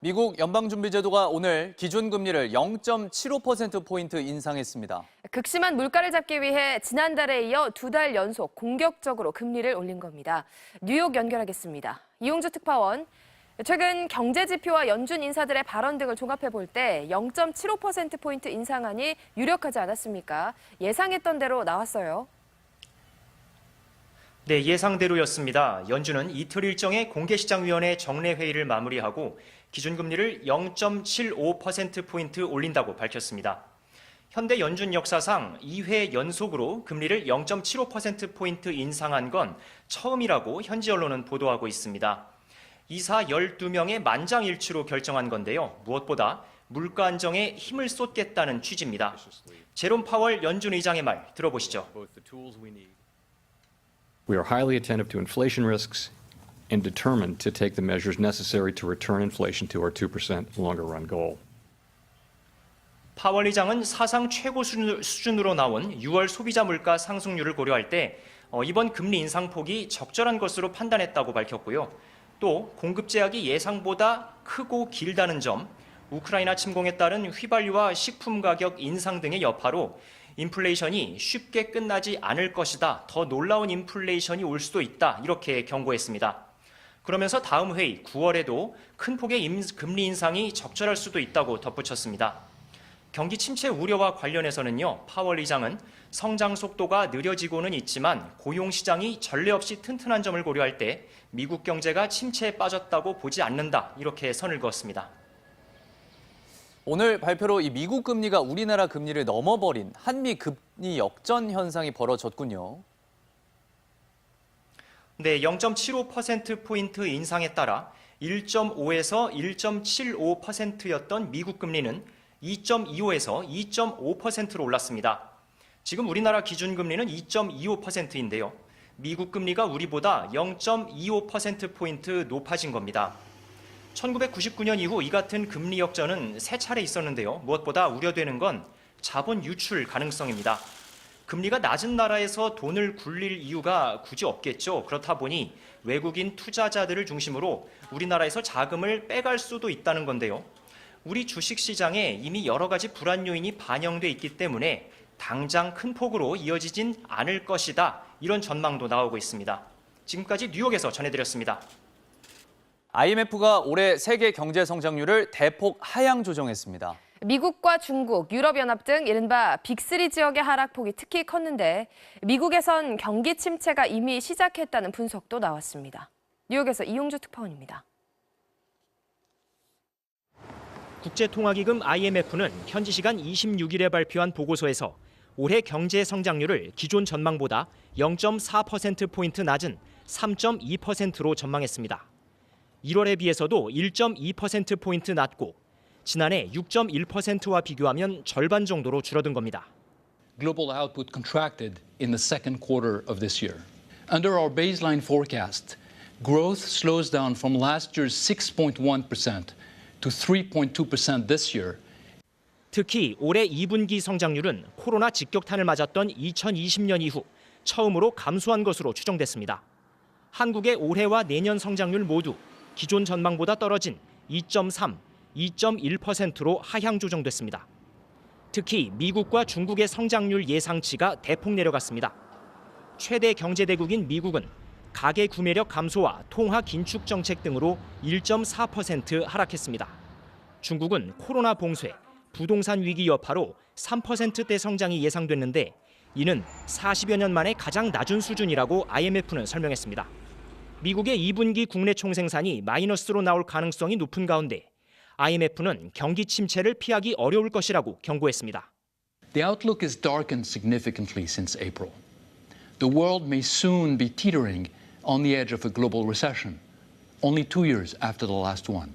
미국 연방준비제도가 오늘 기준금리를 0.75%포인트 인상했습니다. 극심한 물가를 잡기 위해 지난달에 이어 2달 연속 공격적으로 금리를 올린 겁니다. 뉴욕 연결하겠습니다. 이용주 특파원, 최근 경제 지표와 연준 인사들의 발언 등을 종합해 볼 때 0.75%포인트 인상안이 유력하지 않았습니까? 예상했던 대로 나왔어요. 네, 예상대로였습니다. 연준은 이틀 일정의 공개시장위원회 정례 회의를 마무리하고 기준금리를 0.75%포인트 올린다고 밝혔습니다. 현대 연준 역사상 2회 연속으로 금리를 0.75%포인트 인상한 건 처음이라고 현지 언론은 보도하고 있습니다. 이사 12명의 만장일치로 결정한 건데요. 무엇보다 물가 안정에 힘을 쏟겠다는 취지입니다. 제롬 파월 연준 의장의 말 들어보시죠. We are highly attentive to inflation risks and determined to take the measures necessary to return inflation to our 2% longer-run goal. 파월 의장은 사상 최고 수준으로 나온 6월 소비자 물가 상승률을 고려할 때 이번 금리 인상폭이 적절한 것으로 판단했다고 밝혔고요. 또 공급 제약이 예상보다 크고 길다는 점, 우크라이나 침공에 따른 휘발유와 식품 가격 인상 등의 여파로 인플레이션이 쉽게 끝나지 않을 것이다. 더 놀라운 인플레이션이 올 수도 있다. 이렇게 경고했습니다. 그러면서 다음 회의 9월에도 큰 폭의 금리 인상이 적절할 수도 있다고 덧붙였습니다. 경기 침체 우려와 관련해서는요. 파월 의장은 성장 속도가 느려지고는 있지만 고용 시장이 전례 없이 튼튼한 점을 고려할 때 미국 경제가 침체에 빠졌다고 보지 않는다. 이렇게 선을 그었습니다. 오늘 발표로 이 미국 금리가 우리나라 금리를 넘어버린 한미 금리 역전 현상이 벌어졌군요. 네, 0.75%포인트 인상에 따라 1.5에서 1.75%였던 미국 금리는 2.25에서 2.5%로 올랐습니다. 지금 우리나라 기준금리는 2.25%인데요. 미국 금리가 우리보다 0.25%포인트 높아진 겁니다. 1999년 이후 이 같은 금리 역전은 3차례 있었는데요. 무엇보다 우려되는 건 자본 유출 가능성입니다. 금리가 낮은 나라에서 돈을 굴릴 이유가 굳이 없겠죠. 그렇다 보니 외국인 투자자들을 중심으로 우리나라에서 자금을 빼갈 수도 있다는 건데요. 우리 주식시장에 이미 여러 가지 불안 요인이 반영돼 있기 때문에 당장 큰 폭으로 이어지진 않을 것이다. 이런 전망도 나오고 있습니다. 지금까지 뉴욕에서 전해드렸습니다. IMF가 올해 세계 경제 성장률을 대폭 하향 조정했습니다. 미국과 중국, 유럽연합 등 이른바 빅3 지역의 하락폭이 특히 컸는데 미국에선 경기 침체가 이미 시작했다는 분석도 나왔습니다. 뉴욕에서 이용주 특파원입니다. 국제통화기금 IMF는 현지 시간 26일에 발표한 보고서에서 올해 경제 성장률을 기존 전망보다 0.4%포인트 낮은 3.2%로 전망했습니다. 1월에 비해서도 1.2%포인트 낮고 지난해 6.1%와 비교하면 절반 정도로 줄어든 겁니다. Global output contracted in the second quarter of this year. Under our baseline forecast, growth slows down from last year's 6.1% to 3.2% this year. 특히 올해 2분기 성장률은 코로나 직격탄을 맞았던 2020년 이후 처음으로 감소한 것으로 추정됐습니다. 한국의 올해와 내년 성장률 모두 기존 전망보다 떨어진 2.3, 2.1%로 하향 조정됐습니다. 특히 미국과 중국의 성장률 예상치가 대폭 내려갔습니다. 최대 경제대국인 미국은 가계 구매력 감소와 통화 긴축 정책 등으로 1.4% 하락했습니다. 중국은 코로나 봉쇄, 부동산 위기 여파로 3%대 성장이 예상됐는데 이는 40여 년 만에 가장 낮은 수준이라고 IMF는 설명했습니다. 미국의 2분기 국내 총생산이 마이너스로 나올 가능성이 높은 가운데 IMF는 경기 침체를 피하기 어려울 것이라고 경고했습니다. The outlook is darkened significantly since April. The world may soon be teetering on the edge of a global recession, only 2 years after the last one.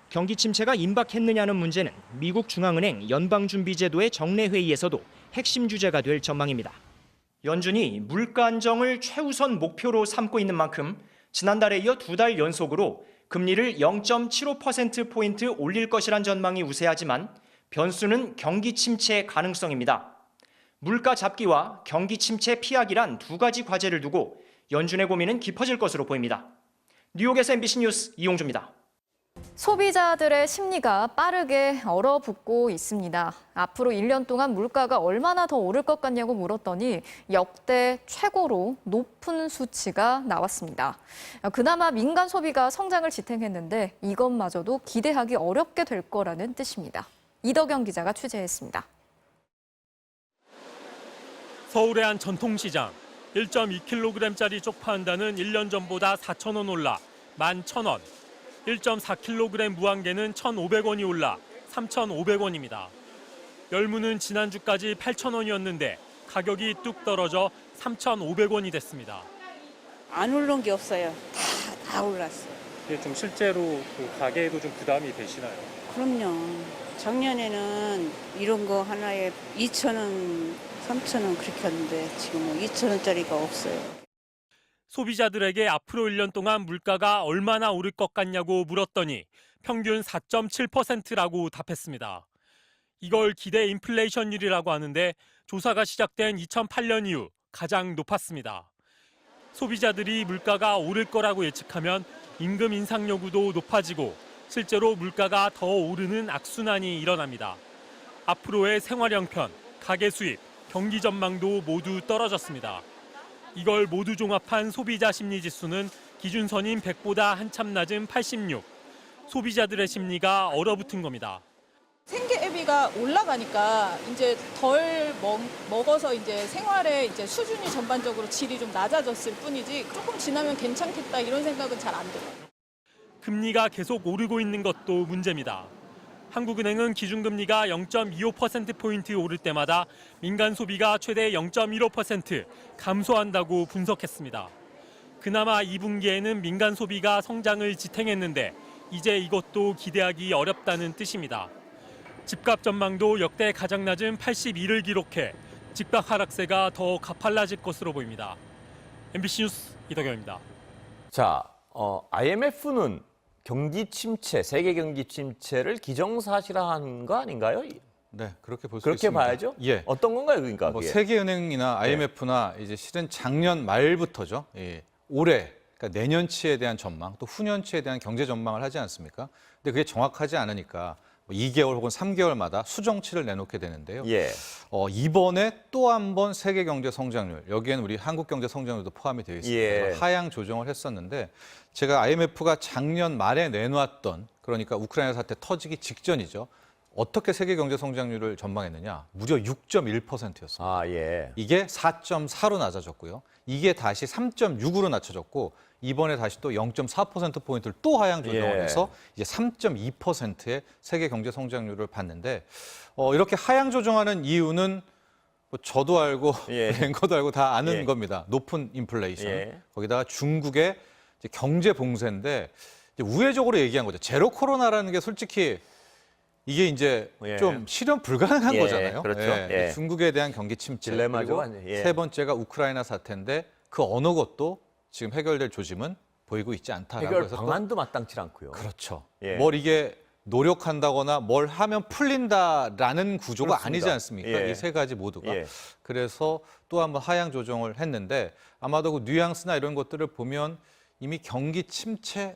경기 침체가 임박했느냐는 문제는 미국 중앙은행 연방준비제도의 정례 회의에서도 핵심 주제가 될 전망입니다. 연준이 물가 안정을 최우선 목표로 삼고 있는 만큼 지난달에 이어 2달 연속으로 금리를 0.75%포인트 올릴 것이란 전망이 우세하지만 변수는 경기 침체 가능성입니다. 물가 잡기와 경기 침체 피하기란 두 가지 과제를 두고 연준의 고민은 깊어질 것으로 보입니다. 뉴욕에서 MBC 뉴스 이용주입니다. 소비자들의 심리가 빠르게 얼어붙고 있습니다. 앞으로 1년 동안 물가가 얼마나 더 오를 것 같냐고 물었더니 역대 최고로 높은 수치가 나왔습니다. 그나마 민간 소비가 성장을 지탱했는데 이것마저도 기대하기 어렵게 될 거라는 뜻입니다. 이덕영 기자가 취재했습니다. 서울의 한 전통시장. 1.2kg짜리 쪽파 한 단은 1년 전보다 4,000원 올라 11,000원. 1.4kg 무항개는 1,500원이 올라 3,500원입니다. 열무는 지난주까지 8,000원이었는데 가격이 뚝 떨어져 3,500원이 됐습니다. 안 오른 게 없어요. 다 올랐어요. 이게 좀 실제로 가게에도 좀 부담이 되시나요? 그럼요. 작년에는 이런 거 하나에 2,000원, 3,000원 그렇게 하는데 지금은 2,000원짜리가 없어요. 소비자들에게 앞으로 1년 동안 물가가 얼마나 오를 것 같냐고 물었더니 평균 4.7%라고 답했습니다. 이걸 기대 인플레이션율이라고 하는데 조사가 시작된 2008년 이후 가장 높았습니다. 소비자들이 물가가 오를 거라고 예측하면 임금 인상 요구도 높아지고 실제로 물가가 더 오르는 악순환이 일어납니다. 앞으로의 생활 형편, 가계 수입, 경기 전망도 모두 떨어졌습니다. 이걸 모두 종합한 소비자 심리 지수는 기준선인 100보다 한참 낮은 86. 소비자들의 심리가 얼어붙은 겁니다. 생계비가 올라가니까 이제 덜 먹어서 이제 생활의 이제 수준이 전반적으로 질이 좀 낮아졌을 뿐이지 조금 지나면 괜찮겠다 이런 생각은 잘 안 들어요. 금리가 계속 오르고 있는 것도 문제입니다. 한국은행은 기준금리가 0.25%포인트 오를 때마다 민간 소비가 최대 0.15% 감소한다고 분석했습니다. 그나마 2분기에는 민간 소비가 성장을 지탱했는데 이제 이것도 기대하기 어렵다는 뜻입니다. 집값 전망도 역대 가장 낮은 82를 기록해 집값 하락세가 더 가팔라질 것으로 보입니다. MBC 뉴스 이덕영입니다. 자, IMF는 경기 침체, 세계 경기 침체를 기정사실화한 거 아닌가요? 네, 그렇게 볼 수 그렇게 있습니다. 봐야죠. 예. 어떤 건가요, 그러니까? 뭐 그게? 세계은행이나 IMF나 이제 실은 작년 말부터죠. 예. 올해, 그러니까 내년치에 대한 전망, 또 후년치에 대한 경제 전망을 하지 않습니까? 근데 그게 정확하지 않으니까 2개월 혹은 3개월마다 수정치를 내놓게 되는데요. 예. 이번에 또 한 번 세계 경제 성장률, 여기에는 우리 한국 경제 성장률도 포함이 되어 있습니다. 예. 하향 조정을 했었는데 제가 IMF가 작년 말에 내놓았던, 그러니까 우크라이나 사태 터지기 직전이죠. 어떻게 세계 경제 성장률을 전망했느냐? 무려 6.1%였습니다. 아, 예. 이게 4.4로 낮아졌고요. 이게 다시 3.6으로 낮춰졌고 이번에 다시 또 0.4%포인트를 또 하향 조정을 예. 해서 이제 3.2%의 세계 경제 성장률을 봤는데 이렇게 하향 조정하는 이유는 뭐 저도 알고 예. 앵커도 알고 다 아는 예. 겁니다. 높은 인플레이션. 예. 거기다가 중국의 이제 경제 봉쇄인데 이제 우회적으로 얘기한 거죠. 제로 코로나라는 게 솔직히 이게 이제 예. 좀 실현 불가능한 예, 거잖아요. 그렇죠. 예. 예. 중국에 대한 경기 침체. 딜레마죠, 그리고 완전히. 예. 세 번째가 우크라이나 사태인데 그 어느 것도 지금 해결될 조짐은 보이고 있지 않다라고 해결 해서 방안도 마땅치 않고요. 그렇죠. 예. 뭘 이게 노력한다거나 뭘 하면 풀린다라는 구조가 그렇습니다. 아니지 않습니까? 예. 이 세 가지 모두가. 예. 그래서 또 한 번 하향 조정을 했는데 아마도 그 뉘앙스나 이런 것들을 보면 이미 경기 침체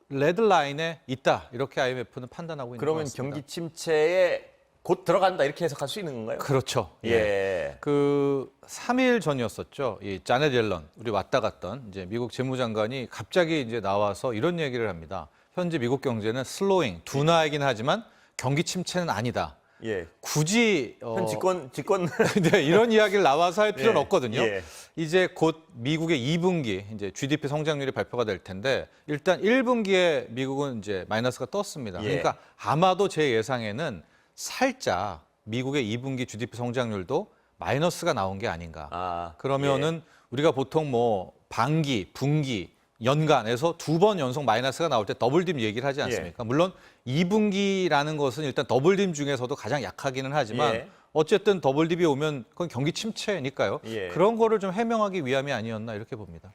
레드라인에 있다. 이렇게 IMF는 판단하고 있는 것 그러면 같습니다. 경기 침체에 곧 들어간다 이렇게 해석할 수 있는 건가요? 그렇죠. 예. 그 3일 전이었었죠. 이 자넷 옐런, 우리 왔다 갔던 이제 미국 재무장관이 갑자기 이제 나와서 이런 얘기를 합니다. 현재 미국 경제는 슬로잉, 둔화이긴 하지만 경기 침체는 아니다. 예. 굳이 현 집권 네, 이런 이야기를 나와서 할 필요는 예. 없거든요. 예. 이제 곧 미국의 2분기 이제 GDP 성장률이 발표가 될 텐데 일단 1분기에 미국은 이제 마이너스가 떴습니다. 예. 그러니까 아마도 제 예상에는 살짝 미국의 2분기 GDP 성장률도 마이너스가 나온 게 아닌가. 아, 그러면은 우리가 보통 뭐 반기, 분기, 연간에서 두 번 연속 마이너스가 나올 때 더블dim 얘기를 하지 않습니까? 물론 2분기라는 것은 일단 더블dim 중에서도 가장 약하기는 하지만 예. 어쨌든 더블dim이 오면 그건 경기 침체니까요. 예. 그런 거를 좀 해명하기 위함이 아니었나 이렇게 봅니다.